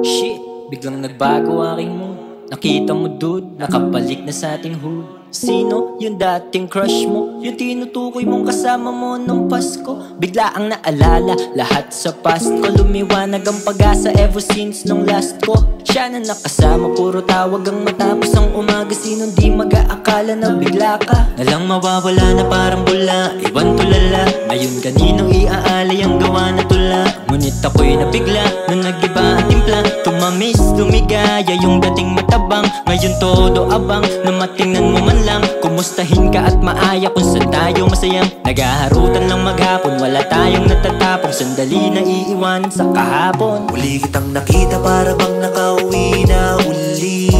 Shit, biglang nagbago aking mood. Nakita mo dude, nakabalik na sa ating hood. Sino yung dating crush mo? Yung tinutukoy mong kasama mo nung Pasko? Bigla ang naalala lahat sa past ko. Lumiwanag ang pag-asa ever since nung last ko. Siya na nakasama, puro tawag ang matapos ang umaga. Sinong di mag-aakala na bigla ka nalang mawawala na parang bula. Iwan tulala, ngayon kaninong iaalay ang gawa na tula. Ngunit ako'y nabigla nung nag-iba ang timpla. Tumamis, lumigaya yung dating matabang. Ngayon todo abang na matingnan mo man lang. Kumustahin ka at maaya kung saan tayo masayang. Naghaharutan lang maghapon, wala tayong natatapong. Sandali na iiwanan sa kahapon. Muli kitang nakita para bang nakauwi na uli.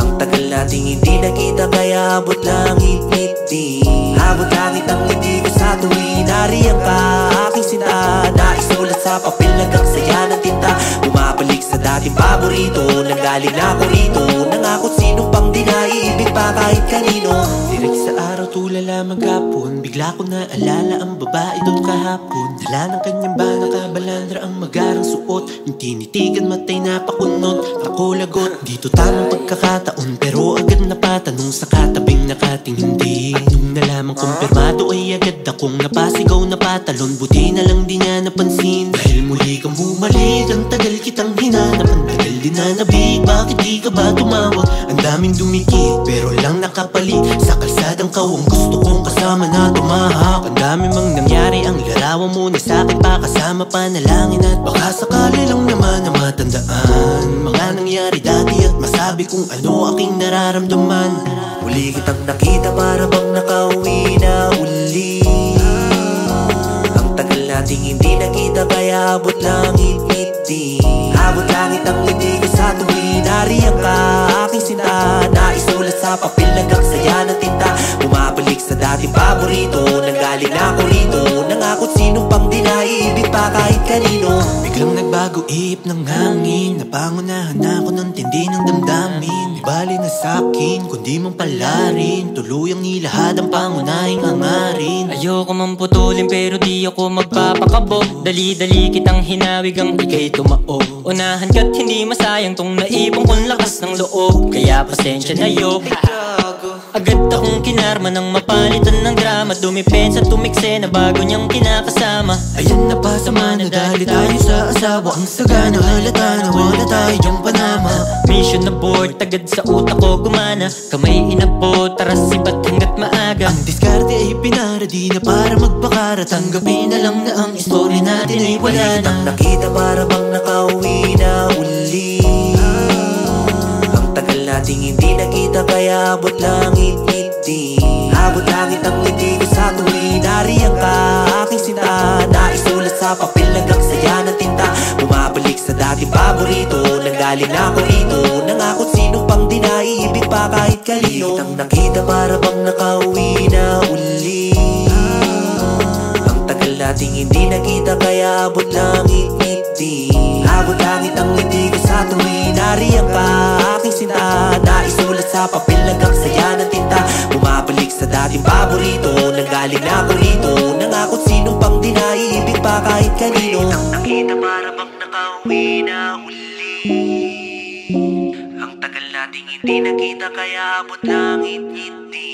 Ang tagal nating hindi nakita kaya abot langit ngiti. Abot langit ang ngiti ko sa tuwing nariyan ka. Aking sinta, naisulat sa papel hanggang saya ng tinta. Bumabalik sa dating paborito, nanggaling na ako rito. Nangakot sino pang di naiibig pa kahit kanino. Direk sa araw tulala maghapon, bigla ko naalala ang babae doon kahapon. Dala ng kanyang bana kabalandra ang magarang suot. Yung tinitigan matay napakunot, ako lagot. Dito tamang pagkakataon pero agad napatanong sa katabing nakating hindi. At nung nalamang kumpirmado ay agad akong napasigaw na patalon. Buti na lang di niya napansin dahil muli kang bumalik. Ang tagal kitang hinanap, ang tagal din na nabig. Bakit di ka ba tumawag? Ang daming dumikit pero lang nakapalit. Sa kalsadang ka ang gusto kong kasama na tumahak. Ang dami mang nangyari, ang larawan mo na sa'kin pa kasama panalangin. At baka sakali lang naman na matandaan mga nangyari dati at masabi kung ano aking nararamdaman. Muli kitang nakita para bang nakauwi na uli. Ang tagal nating hindi nakita kaya abot langit ngiti. Abot langit ang ngiti ko sa tuwing nariyan ka. Aking sinta, naisulat sa papel hanggang saya ng tinta. Bumabalik sa dating paborito, nanggaling na ako rito. Nangakot sino pang di naiibig pa kahit kanino. Biglang nagbago ihip ng hangin, napangunahan ako ng tindi ng damdamin. Di bali na sa'kin, kundi mong palarin. Tuluyang nilahad ang pangunahing hangarin. Ayoko man putulin pero di ako magpapakabog. Dali-dali kitang hinawig ang ikay tumao. Unahan ka't hindi masayang tong naipong kong lakas ng loob. Kaya pasensya na yo. Agad akong kinarma ng mapalitan ng drama. Dumipensa tumikse na bago niyang kinakasama. Ayan na pasama na dahil tayo sa asawa. Ang sagana halata na wala tayo dyang panama. Mission na board, tagad sa utak ko gumana. Kamay inabot, tara sibat hanggat maaga. Ang diskarte ay pinaradi na para magpakara. Tanggapin na lang na ang istorya natin ay wala na. Ang nakita para bang nakauwi na uli. Ang tagal nating hindi nakita kaya abot langit ngiti. Abot langit ang ngiti ko sa tuwing nariyan ka. Aking sinta, naisulat sa papel hanggang saya ng tinta. Bumabalik sa dating paborito, nanggaling na ako rito. Nangakot sino pang di naiibig pa kahit kanino. Kitang nakita para bang nakauwi na uli. Ang tagal nating hindi nakita kaya abot langit ngiti. Abot langit ang ngiti ko sa tuwing nariyan ka. Aking sinta, naisulat sa papel hanggang saya ng tinta. Bumabalik sa dating paborito, nanggaling na ako rito. Nangakot sino pang di naiibig pa kahit kanino. Kitang nakita para bang nakauwi na uli. Ang tagal nating hindi nakita kaya abot langit ngiti.